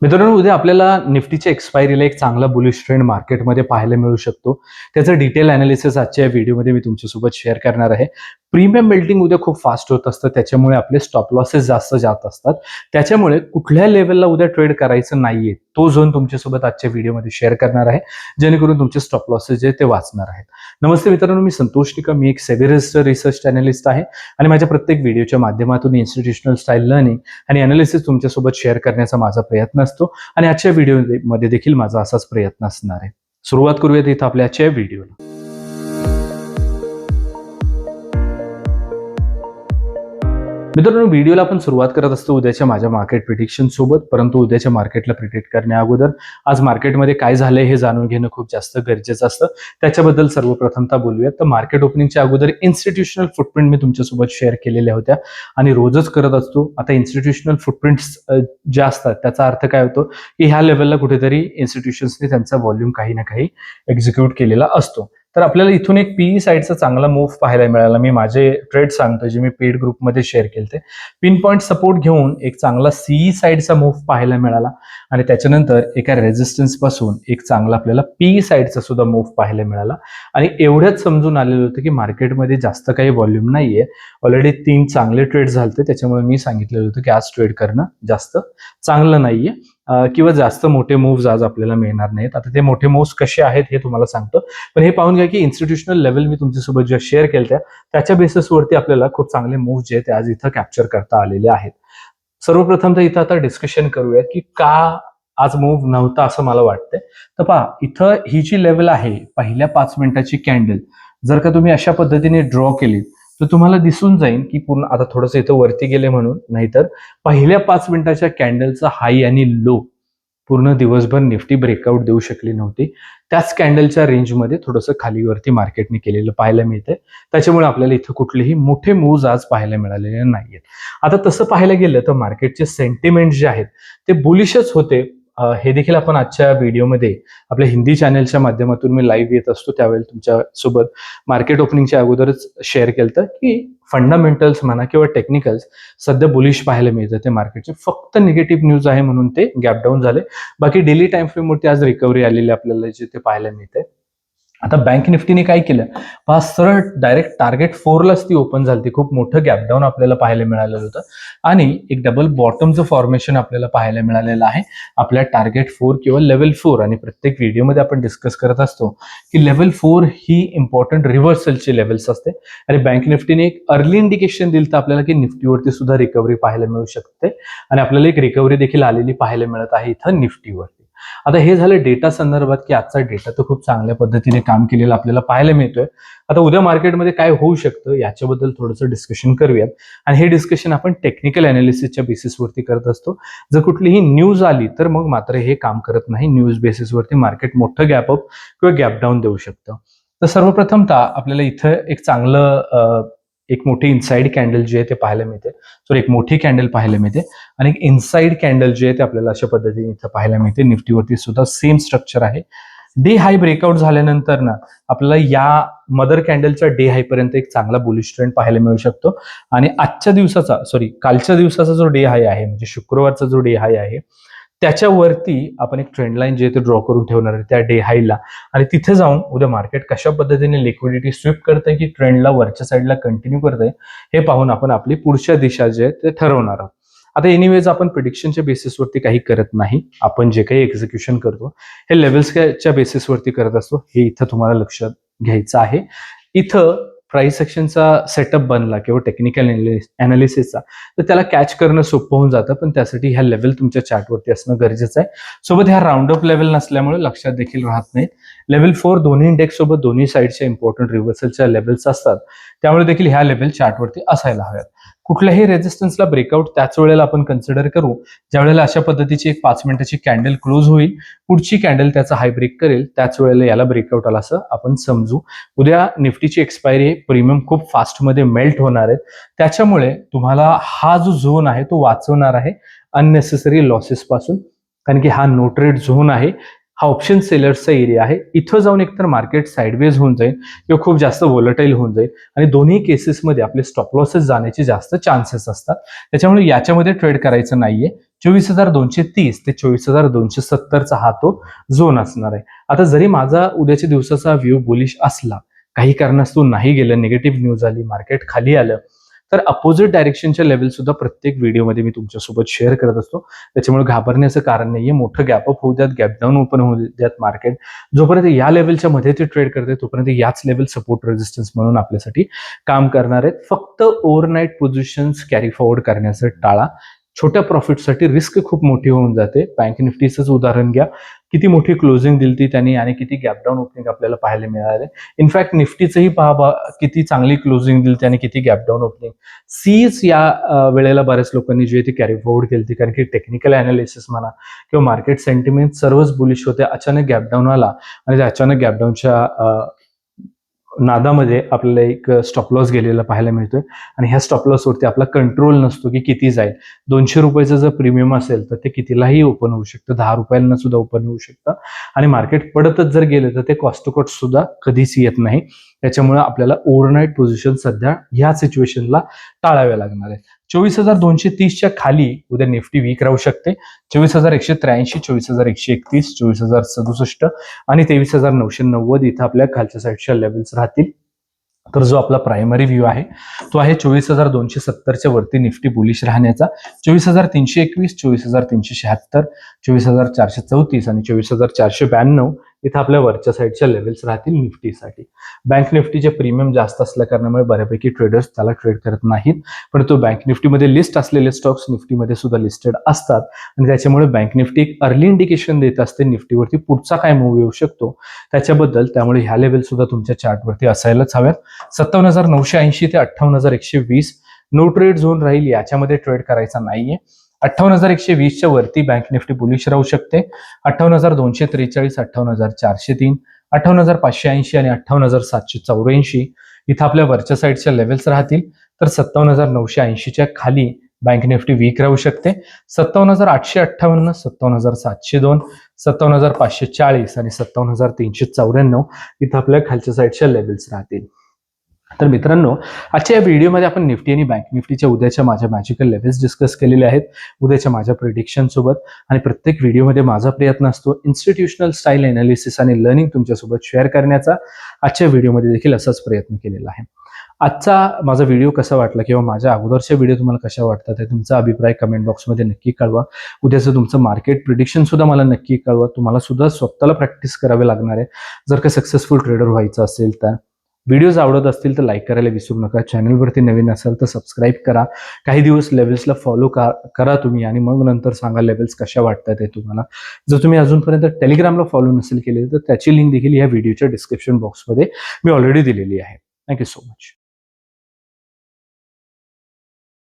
मित्रांनो, उद्या आपल्याला निफ्टीच्या एक्सपायरीला एक चांगला बुलिश ट्रेंड मार्केटमध्ये पाहायला मिळू शकतो. त्याचं डिटेल अनालिसिस आजच्या या व्हिडिओमध्ये मी तुमच्यासोबत शेअर करणार आहे. प्रीमियम मेल्टिंग उद्या खूप फास्ट होत असतं, त्याच्यामुळे आपले स्टॉप लॉसेस जास्त जात असतात. त्याच्यामुळे कुठल्या लेवलला उद्या ट्रेड करायचं नाहीये, तो झोन तुमच्यासोबत आजच्या व्हिडिओमध्ये शेअर करणार आहे, जेणेकरून तुमचे स्टॉप लॉसेस जे ते वाचणार आहेत. नमस्ते मित्रांनो, मी संतोष निकम, मी एक सेबी रजिस्टर्ड रिसर्च अॅनालिस्ट आहे आणि माझ्या प्रत्येक व्हिडिओच्या माध्यमातून इन्स्टिट्यूशनल स्टाईल लर्निंग आणि अनालिसिस तुमच्यासोबत शेअर करण्याचा माझा प्रयत्न असतो आणि आजच्या व्हिडिओमध्ये देखील माझा असाच प्रयत्न असणार आहे. सुरुवात करूयात इथं आपल्या आजच्या व्हिडिओला. मित्रांनो, व्हिडिओला आपण सुरुवात करत असतो उद्याच्या माझ्या मार्केट प्रिडिक्शन सोबत. परंतु उद्याच्या मार्केटला प्रिडिक्ट करण्या अगोदर आज मार्केटमध्ये काय झालंय हे जाणून घेणं खूप जास्त गरजेचं असतं. त्याच्याबद्दल सर्वप्रथमतः बोलूयात. तर मार्केट ओपनिंगच्या अगोदर इन्स्टिट्यूशनल फुटप्रिंट मी तुमच्यासोबत शेअर केलेल्या होत्या आणि रोजच करत असतो. आता इन्स्टिट्यूशनल फुटप्रिंट्स ज्या असतात त्याचा अर्थ काय होतो की ह्या लेवलला कुठेतरी इन्स्टिट्यूशन्सने त्यांचा व्हॉल्यूम काही ना काही एक्झिक्यूट केलेला असतो. तर आपल्याला इथून एक पीई साईडचा चांगला मूव्ह पाहायला मिळाला. मी माझे ट्रेड सांगतो जे मी पेड ग्रुपमध्ये शेअर केले. पिन पॉईंट सपोर्ट घेऊन एक चांगला सीई साईडचा मूव्ह पाहायला मिळाला आणि त्याच्यानंतर एका रेझिस्टन्स पासून एक चांगला आपल्याला पीई साईडचा सुद्धा मूव्ह पाहायला मिळाला आणि एवढ्याच समजून आलेलं होतं की मार्केटमध्ये जास्त काही व्हॉल्यूम नाहीये. ऑलरेडी 3 चांगले ट्रेड झाले, त्याच्यामुळे मी सांगितलेलं होतं की आज ट्रेड करणं जास्त चांगलं नाहीये किंवा जास्त मोठे मूव्ज आज आपल्याला मिळणार नाहीत. आता ते मोठे मूव्स कसे आहेत हे तुम्हाला सांगतो, पण हे पाहून घ्या की इन्स्टिट्यूशनल लेवल मी तुमच्यासोबत ज्या शेअर केल्या त्याच्या बेसिसवरती आपल्याला खूप चांगले मूव्ह जे ते आज इथं कॅप्चर करता आलेले आहेत. सर्वप्रथम तर इथं आता डिस्कशन करूया की का आज मूव्ह नव्हता असं मला वाटतंय. तर पहा, इथं ही जी लेवल आहे पहिल्या 5 मिनिटाची कॅन्डल जर का तुम्ही अशा पद्धतीने ड्रॉ केली तर तुम्हाला दिसून जाईल की पूर्ण आता थोडंसं इथं वरती गेले म्हणून, नाहीतर पहिल्या 5 मिनिटाच्या कॅन्डलचा हाय आणि लो पूर्ण दिवसभर निफ्टी ब्रेकआउट देऊ शकली नव्हती. त्याच कॅन्डलच्या रेंजमध्ये थोडंसं खालीवरती मार्केटने केलेलं पाहायला मिळतंय. त्याच्यामुळे आपल्याला इथं कुठलेही मोठे मूव्ज आज पाहायला मिळालेले नाहीयेत. आता तसं पाहायला गेलं तर मार्केटचे सेंटिमेंट जे आहेत ते बुलिशच होते. हे देखील आपण आजच्या व्हिडिओमध्ये आपल्या हिंदी चॅनलच्या माध्यमातून मी लाईव्ह येत असतो त्यावेळी तुमच्या सोबत मार्केट ओपनिंगच्या अगोदरच शेअर केलं की फंडामेंटल्स म्हणा किंवा टेक्निकल्स सध्या बुलिश पाहायला मिळतं ते मार्केटचे. फक्त निगेटिव्ह न्यूज आहे म्हणून ते गॅप डाऊन झाले. बाकी डेली टाइम फ्रेमवरती आज रिकव्हरी आलेली आपल्याला जे ते पाहायला मिळते. आता बँक निफ्टीने काय केलं, सरळ डायरेक्ट टार्गेट 4लाच ती ओपन झाली. खूप मोठं गॅप डाऊन आपल्याला पाहायला मिळालेलं होतं आणि एक डबल बॉटमचं फॉर्मेशन आपल्याला पाहायला मिळालेलं आहे आपल्या टार्गेट 4 किंवा लेवल 4. आणि प्रत्येक व्हिडिओमध्ये आपण डिस्कस करत असतो की लेवल 4 ही इम्पॉर्टंट रिव्हर्सलची लेवल्स असते आणि बँक निफ्टीने एक अर्ली इंडिकेशन दिलं तर आपल्याला की निफ्टीवरती सुद्धा रिकव्हरी पाहायला मिळू शकते आणि आपल्याला एक रिकव्हरी देखील आलेली पाहायला मिळत आहे इथं निफ्टीवरती. आता हे झालं डेटा संदर्भात की आजचा डेटा तर खूप चांगल्या पद्धतीने काम केलेलं आपल्याला पाहायला मिळतोय. आता उद्या मार्केटमध्ये काय होऊ शकतं याच्याबद्दल थोडंसं डिस्कशन करूयात आणि हे डिस्कशन आपण टेक्निकल अनालिसिसच्या बेसिसवरती करत असतो. जर कुठलीही न्यूज आली तर मग मात्र हे काम करत नाही. न्यूज बेसिसवरती मार्केट मोठं गॅप अप किंवा गॅप डाऊन देऊ शकतं. तर सर्वप्रथमतः आपल्याला इथं एक चांगलं एक मोठी इनसाइड कॅन्डल जी आहे ते पाहायला मिळते. सॉरी, एक मोठी कॅन्डल पाहायला मिळते आणि एक इनसाइड कॅन्डल जी आहे ते आपल्याला अशा पद्धतीने इथं पाहायला मिळते. निफ्टीवरती सुद्धा सेम स्ट्रक्चर आहे. डे हाय ब्रेकआउट झाल्यानंतर ना आपल्याला या मदर कॅन्डलच्या डे हाय पर्यंत एक चांगला बुलिश ट्रेंड पाहायला मिळू शकतो आणि कालच्या दिवसाचा जो डे हाय आहे म्हणजे शुक्रवारचा जो डे हाय आहे त्याच्यावरती आपण एक ट्रेंड लाईन जे ते ड्रॉ करून ठेवणार आहे त्या डे हायला आणि तिथे जाऊन उद्या मार्केट कशा पद्धतीने लिक्विडिटी स्वीप करतंय की ट्रेंडला वरच्या साईडला कंटिन्यू करतंय हे पाहून आपण आपली पुढच्या दिशा जे ते ठरवणार आहोत. आता एनिवेज आपण प्रिडिक्शनच्या बेसिसवरती काही करत नाही. आपण जे काही एक्झिक्युशन करतो हे लेवल्सच्या बेसिसवरती करत असतो. हे इथं तुम्हाला लक्षात घ्यायचं आहे. इथं प्राइस सेक्शनचा सेटअप बनला किंवा टेक्निकल अनालिसिसचा तर त्याला कॅच करणं सोपं होऊन जातं, पण त्यासाठी ह्या लेवल तुमच्या चार्टवरती असणं गरजेचं आहे. सोबत ह्या राऊंड अप लेवल नसल्यामुळे लक्षात देखील राहत नाहीत. लेवल 4 दोन्ही इंडेक्स सोबत दोन्ही साईडच्या इम्पॉर्टंट रिव्हर्सलच्या लेवल्स असतात, त्यामुळे देखील ह्या लेवल चार्टवरती असायला हव्यात. कुठल्याही रेजिस्टन्सला ब्रेकआउट त्याच वेळेला आपण कन्सिडर करू ज्या वेळेला अशा पद्धतीची एक 5 मिनिटाची कॅन्डल क्लोज होईल, पुढची कॅन्डल त्याचा हाय ब्रेक करेल, त्याच वेळेला याला ब्रेकआउट आला असं आपण समजू. उद्या निफ्टीची एक्सपायरी प्रीमियम खूप फास्टमध्ये मेल्ट होणार आहेत, त्याच्यामुळे तुम्हाला हा जो झोन आहे तो वाचवणार आहे अननेसेसरी लॉसेस पासून, कारण की हा नो ट्रेड झोन आहे. हा ऑप्शन सेलर्सचा एरिया आहे. इथं जाऊन एकतर मार्केट साइडवेज होऊन जाईल किंवा खूप जास्त व्होलेटाईल होऊन जाईल आणि दोन्ही केसेसमध्ये आपले स्टॉप लॉसेस जाण्याचे जास्त चान्सेस असतात. त्याच्यामुळे याच्यामध्ये ट्रेड करायचं नाहीये. 24,230 ते 24,270चा हा तो झोन असणार आहे. आता जरी माझा उद्याच्या दिवसाचा व्ह्यू बुलिश असला, काही कारणास्तव नाही गेलं, निगेटिव्ह न्यूज आली, मार्केट खाली आलं, तर अपोजिट डायरेक्शनच्या लेवल सुद्धा प्रत्येक व्हिडिओमध्ये मी तुमच्यासोबत शेअर करत असतो. त्याच्यामुळे घाबरण्याचं कारण नाहीये. मोठं गॅप अप होऊ द्यात, गॅप डाऊन ओपन होऊ द्यात मार्केट. जोपर्यंत या लेवलच्या मध्ये ते ट्रेड करते तोपर्यंत याच लेवल सपोर्ट रेजिस्टन्स म्हणून आपल्यासाठी काम करणार आहेत. फक्त ओव्हरनाईट पोझिशन्स कॅरी फॉरवर्ड करण्याचं टाळा. छोट्या प्रॉफिटसाठी रिस्क खूप मोठी होऊन जाते. बँक निफ्टीचंच उदाहरण घ्या. किती मोठी क्लोजिंग दिली ती त्यांनी आणि किती गॅप डाऊन ओपनिंग आपल्याला पाहायला मिळाले. इनफॅक्ट निफ्टीचंही पहा किती चांगली क्लोजिंग दिली त्याने, किती गॅप डाऊन ओपनिंग. सीज या वेळेला बऱ्याच लोकांनी जे ती कॅरी फॉरवर्ड केली कारण की टेक्निकल अनालिसिस म्हणा किंवा मार्केट सेंटिमेंट सर्वच बुलिश होते. अचानक गॅप डाऊन आला आणि त्या अचानक गॅप डाऊनच्या नादामध्ये आपल्याला एक स्टॉप लॉस गेलेला पाहायला मिळतोय आणि ह्या स्टॉप लॉसवरती आपला कंट्रोल नसतो की किती जाईल. 200 रुपयाचं जर प्रीमियम असेल तर ते कितीलाही ओपन होऊ शकतं, 10 रुपयांना सुद्धा ओपन होऊ शकतं आणि मार्केट पडतच जर गेलं तर ते कॉस्ट टू कॉस्ट सुद्धा कधीच येत नाही. त्याच्यामुळे आपल्याला ओव्हरनाईट पोझिशन सध्या ह्या सिच्युएशनला टाळाव्या लागणार आहेत. 24,230च्या खाली उद्या निफ्टी वीक राहू शकते. 24,183, 24,131, 24,067 आणि 23,990 इथं आपल्या खालच्या साईडच्या लेवल्स राहतील. तर जो आपला प्रायमरी व्ह्यू आहे तो आहे 24,270च्या वरती निफ्टी बुलिश राहण्याचा. 24,321, 24,376, 24,434 आणि 24,492 इथं आपल्या वरच्या साईडच्या लेवल्स राहतील निफ्टीसाठी. बँक निफ्टीचे प्रीमियम जास्त असल्या कारणामुळे बऱ्यापैकी ट्रेडर्स त्याला ट्रेड करत नाहीत, पण तो बँक निफ्टीमध्ये लिस्ट असलेले स्टॉक्स निफ्टीमध्ये सुद्धा लिस्टेड असतात आणि त्याच्यामुळे बँक निफ्टी एक अर्ली इंडिकेशन देत असते निफ्टीवरती पुढचा काय मूव्ह येऊ शकतो त्याच्याबद्दल. त्यामुळे ह्या लेवल सुद्धा तुमच्या चार्टवरती असायलाच हव्यात. 57,980 ते 58,120 नो ट्रेड झोन राहील, याच्यामध्ये ट्रेड करायचा नाहीये. 58,120च्या वरती बँक निफ्टी बुलिश राहू शकते. 58,243, 58,403, 58,580 आणि 58,784 इथं आपल्या वरच्या साईडच्या लेवल्स राहतील. तर 57,980च्या खाली बँक निफ्टी वीक राहू शकते. 57,858, 57,702, 57,540 आणि 57,394 इथं आपल्या खालच्या साईडच्या लेवल्स राहतील. तर मित्रांनो, आजच्या या व्हिडिओमध्ये आपण निफ्टी आणि बँक निफ्टीच्या उद्याच्या माझ्या मॅजिकल लेवल्स डिस्कस केलेले आहेत, उद्याच्या माझ्या प्रिडिक्शन सोबत. आणि प्रत्येक व्हिडिओमध्ये माझा प्रयत्न असतो इन्स्टिट्यूशनल स्टाईल एनालिसिस आणि लर्निंग तुमच्यासोबत शेअर करण्याचा. आजच्या व्हिडिओमध्ये देखील असाच प्रयत्न केलेला आहे. आजचा माझा व्हिडिओ कसा वाटला किंवा माझ्या अगोदरच्या व्हिडिओ तुम्हाला कशा वाटतात हे तुमचा अभिप्राय कमेंट बॉक्समध्ये नक्की कळवा. उद्याचं तुमचं मार्केट प्रिडिक्शन सुद्धा मला नक्की कळवा. तुम्हाला सुद्धा स्वतःला प्रॅक्टिस करावी लागणार आहे जर का सक्सेसफुल ट्रेडर व्हायचं असेल तर. व्हिडिओज आवडत असतील तर लाईक करायला विसरू नका. चॅनलवरती नवीन असाल तर सबस्क्राईब करा. काही दिवस लेवल्सला फॉलो करा तुम्ही आणि मग नंतर सांगा लेवल्स कशा वाटतात ते तुम्हाला. जर तुम्ही अजूनपर्यंत टेलिग्रामला फॉलो नसेल केले तर त्याची लिंक देखील या व्हिडिओच्या डिस्क्रिप्शन बॉक्समध्ये मी ऑलरेडी दिलेली आहे. Thank you so much.